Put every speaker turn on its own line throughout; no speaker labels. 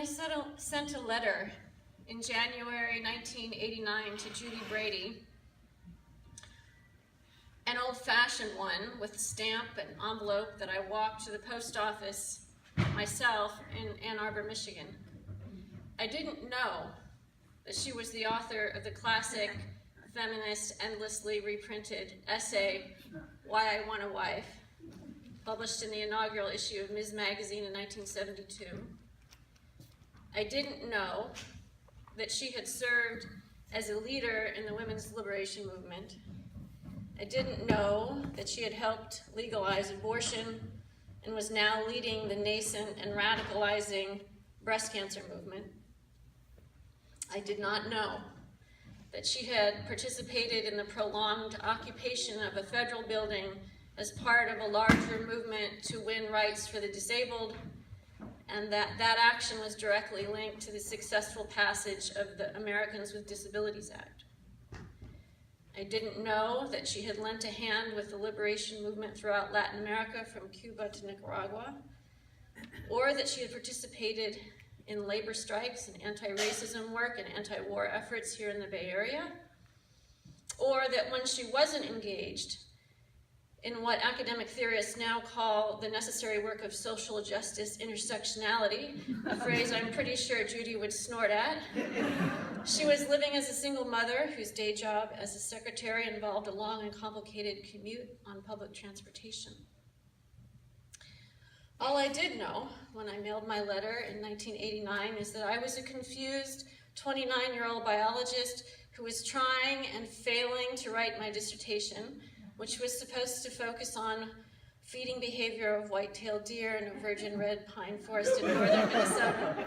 I sent a letter in January 1989 to Judy Brady, an old-fashioned one with a stamp and envelope that I walked to the post office myself in Ann Arbor, Michigan, I didn't know that she was the author of the classic feminist, endlessly reprinted essay, Why I Want a Wife, published in the inaugural issue of Ms. Magazine in 1972. I didn't know that she had served as a leader in the women's liberation movement. I didn't know that she had helped legalize abortion and was now leading the nascent and radicalizing breast cancer movement. I did not know that she had participated in the prolonged occupation of a federal building as part of a larger movement to win rights for the disabled, and that action was directly linked to the successful passage of the Americans with Disabilities Act. I didn't know that she had lent a hand with the liberation movement throughout Latin America from Cuba to Nicaragua, or that she had participated in labor strikes and anti-racism work and anti-war efforts here in the Bay Area, or that when she wasn't engaged in what academic theorists now call the necessary work of social justice intersectionality, a phrase I'm pretty sure Judy would snort at, she was living as a single mother whose day job as a secretary involved a long and complicated commute on public transportation. All I did know when I mailed my letter in 1989 is that I was a confused 29-year-old biologist who was trying and failing to write my dissertation, which was supposed to focus on feeding behavior of white-tailed deer in a virgin red pine forest in northern Minnesota.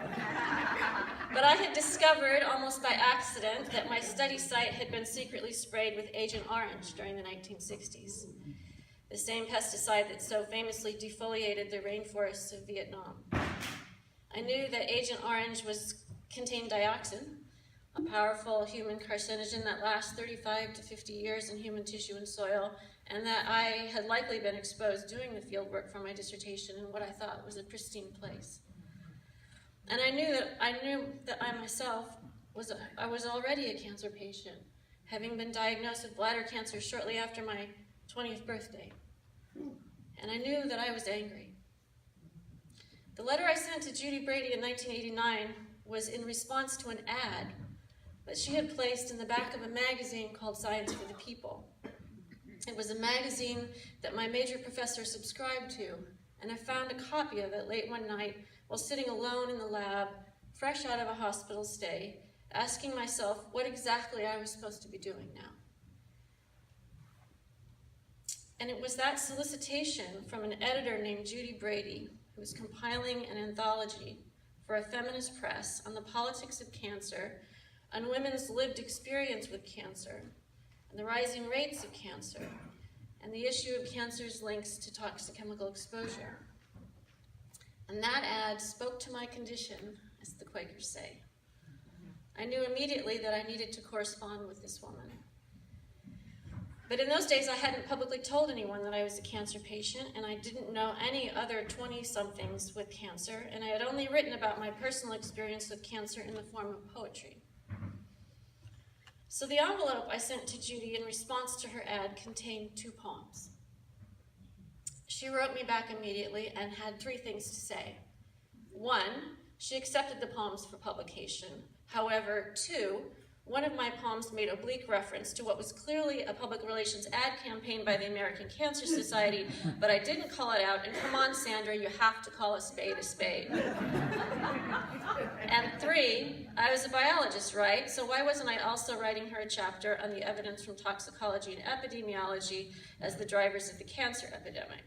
But I had discovered, almost by accident, that my study site had been secretly sprayed with Agent Orange during the 1960s, the same pesticide that so famously defoliated the rainforests of Vietnam. I knew that Agent Orange contained dioxin, a powerful human carcinogen that lasts 35 to 50 years in human tissue and soil, and that I had likely been exposed doing the field work for my dissertation in what I thought was a pristine place. And I knew that I myself was already a cancer patient, having been diagnosed with bladder cancer shortly after my 20th birthday. And I knew that I was angry. The letter I sent to Judy Brady in 1989 was in response to an ad that she had placed in the back of a magazine called Science for the People. It was a magazine that my major professor subscribed to, and I found a copy of it late one night while sitting alone in the lab, fresh out of a hospital stay, asking myself what exactly I was supposed to be doing now. And it was that solicitation from an editor named Judy Brady, who was compiling an anthology for a feminist press on the politics of cancer, on women's lived experience with cancer, and the rising rates of cancer, and the issue of cancer's links to toxic chemical exposure. And that ad spoke to my condition, as the Quakers say. I knew immediately that I needed to correspond with this woman. But in those days, I hadn't publicly told anyone that I was a cancer patient, and I didn't know any other 20-somethings with cancer, and I had only written about my personal experience with cancer in the form of poetry. So the envelope I sent to Judy in response to her ad contained 2 poems. She wrote me back immediately and had 3 things to say. 1, she accepted the poems for publication. However, 2, one of my poems made oblique reference to what was clearly a public relations ad campaign by the American Cancer Society, but I didn't call it out, and come on, Sandra, you have to call a spade a spade. And 3, I was a biologist, right? So why wasn't I also writing her a chapter on the evidence from toxicology and epidemiology as the drivers of the cancer epidemic?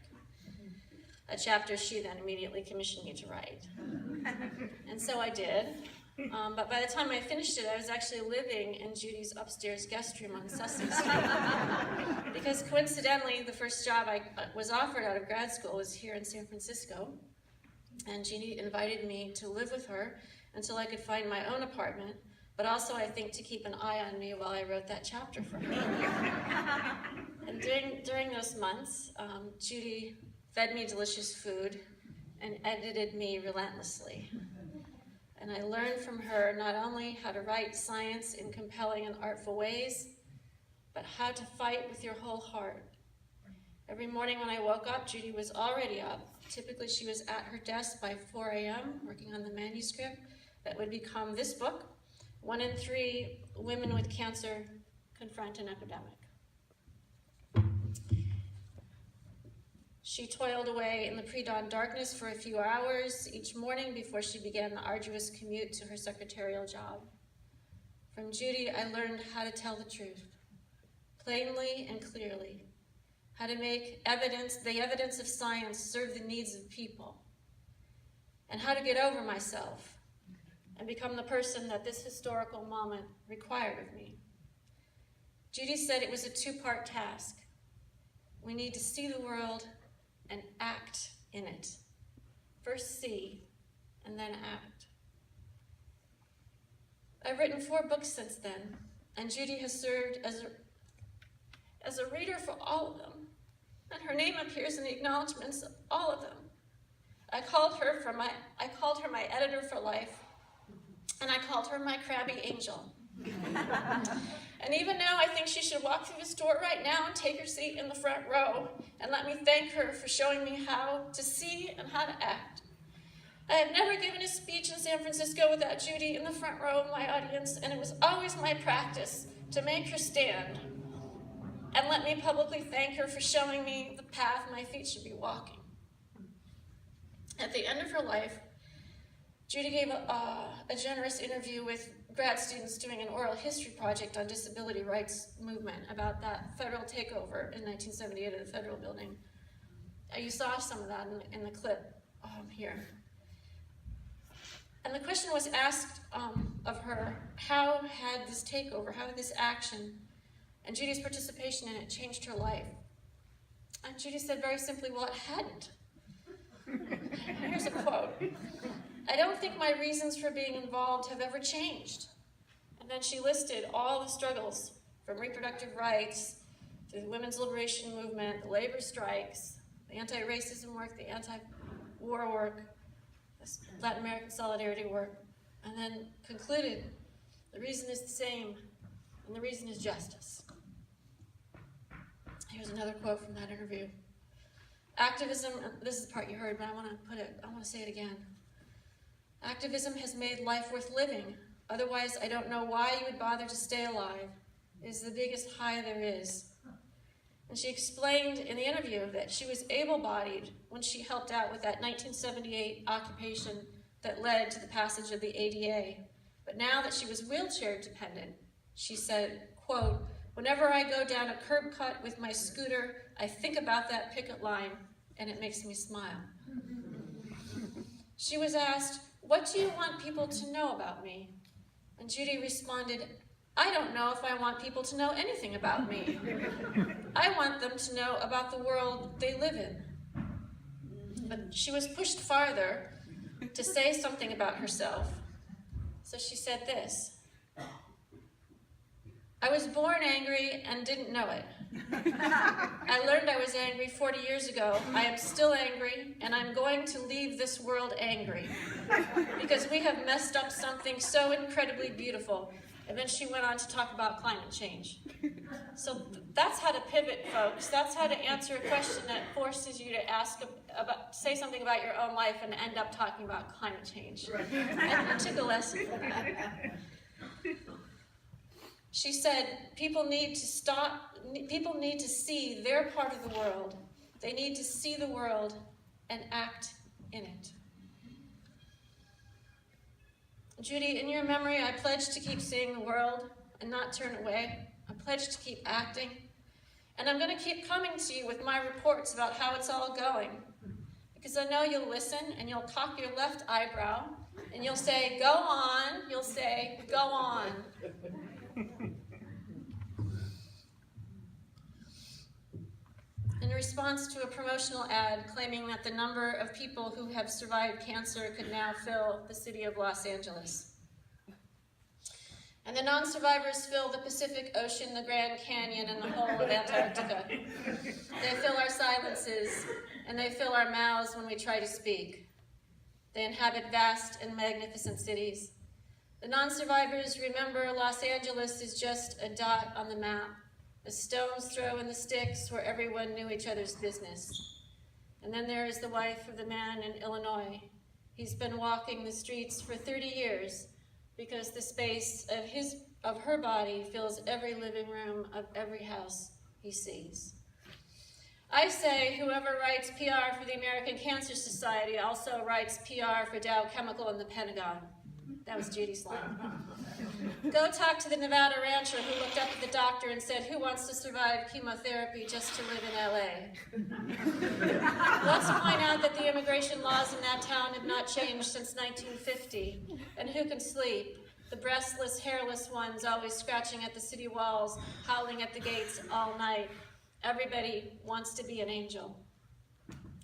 A chapter she then immediately commissioned me to write. And so I did. But by the time I finished it, I was actually living in Judy's upstairs guest room on Sussex Street. Because coincidentally, the first job I was offered out of grad school was here in San Francisco. And Judy invited me to live with her until I could find my own apartment, but also, I think, to keep an eye on me while I wrote that chapter for her. And during those months, Judy fed me delicious food and edited me relentlessly. And I learned from her not only how to write science in compelling and artful ways, but how to fight with your whole heart. Every morning when I woke up, Judy was already up. Typically, she was at her desk by 4 a.m. working on the manuscript that would become this book, 1 in 3 Women with Cancer Confront an Epidemic. She toiled away in the pre-dawn darkness for a few hours each morning before she began the arduous commute to her secretarial job. From Judy, I learned how to tell the truth, plainly and clearly, how to make the evidence of science serve the needs of people, and how to get over myself and become the person that this historical moment required of me. Judy said it was a 2-part task. We need to see the world and act in it. First see, and then act. I've written 4 books since then, and Judy has served as a reader for all of them, and her name appears in the acknowledgments of all of them. I called her my editor for life, and I called her my crabby angel. And even now, I think she should walk through this door right now and take her seat in the front row and let me thank her for showing me how to see and how to act. I have never given a speech in San Francisco without Judy in the front row of my audience, and it was always my practice to make her stand and let me publicly thank her for showing me the path my feet should be walking. At the end of her life, Judy gave a generous interview with grad students doing an oral history project on disability rights movement about that federal takeover in 1978 of the federal building. You saw some of that in the clip here. And the question was asked of her, how had this takeover, how had this action, and Judy's participation in it changed her life? And Judy said very simply, well, it hadn't. Here's a quote. I don't think my reasons for being involved have ever changed. And then she listed all the struggles from reproductive rights to the women's liberation movement, the labor strikes, the anti-racism work, the anti-war work, the Latin American solidarity work, and then concluded the reason is the same, and the reason is justice. Here's another quote from that interview. Activism, this is the part you heard, but I want to say it again. Activism has made life worth living. Otherwise, I don't know why you would bother to stay alive. It is the biggest high there is. And she explained in the interview that she was able-bodied when she helped out with that 1978 occupation that led to the passage of the ADA. But now that she was wheelchair dependent, she said, quote, whenever I go down a curb cut with my scooter, I think about that picket line and it makes me smile. She was asked, what do you want people to know about me? And Judy responded, I don't know if I want people to know anything about me. I want them to know about the world they live in. But she was pushed farther to say something about herself. So she said this, I was born angry and didn't know it. I learned I was angry 40 years ago. I am still angry, and I'm going to leave this world angry because we have messed up something so incredibly beautiful. And then she went on to talk about climate change. So that's how to pivot, folks. That's how to answer a question that forces you to say something about your own life and end up talking about climate change. And I took a lesson from that. She said, people need to see their part of the world. They need to see the world and act in it. Judy, in your memory, I pledge to keep seeing the world and not turn away. I pledge to keep acting. And I'm going to keep coming to you with my reports about how it's all going. Because I know you'll listen and you'll cock your left eyebrow and you'll say, go on. You'll say, go on. In response to a promotional ad claiming that the number of people who have survived cancer could now fill the city of Los Angeles. And the non-survivors fill the Pacific Ocean, the Grand Canyon, and the whole of Antarctica. They fill our silences, and they fill our mouths when we try to speak. They inhabit vast and magnificent cities. The non-survivors remember Los Angeles is just a dot on the map, a stone's throw in the sticks where everyone knew each other's business. And then there is the wife of the man in Illinois. He's been walking the streets for 30 years because the space of her body fills every living room of every house he sees. I say whoever writes PR for the American Cancer Society also writes PR for Dow Chemical and the Pentagon. That was Judy's line. Go talk to the Nevada rancher who looked up at the doctor and said, "Who wants to survive chemotherapy just to live in LA?" Let's point out that the immigration laws in that town have not changed since 1950. And who can sleep? The breastless, hairless ones always scratching at the city walls, howling at the gates all night. Everybody wants to be an angel.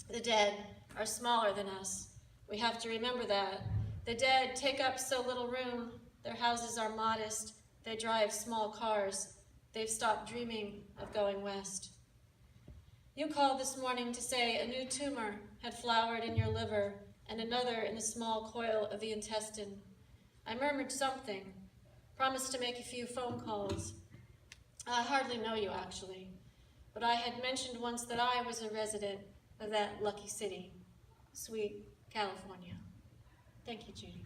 The dead are smaller than us. We have to remember that. The dead take up so little room. Their houses are modest. They drive small cars. They've stopped dreaming of going west. You called this morning to say a new tumor had flowered in your liver and another in a small coil of the intestine. I murmured something, promised to make a few phone calls. I hardly know you, actually, but I had mentioned once that I was a resident of that lucky city, sweet California. Thank you, Judy.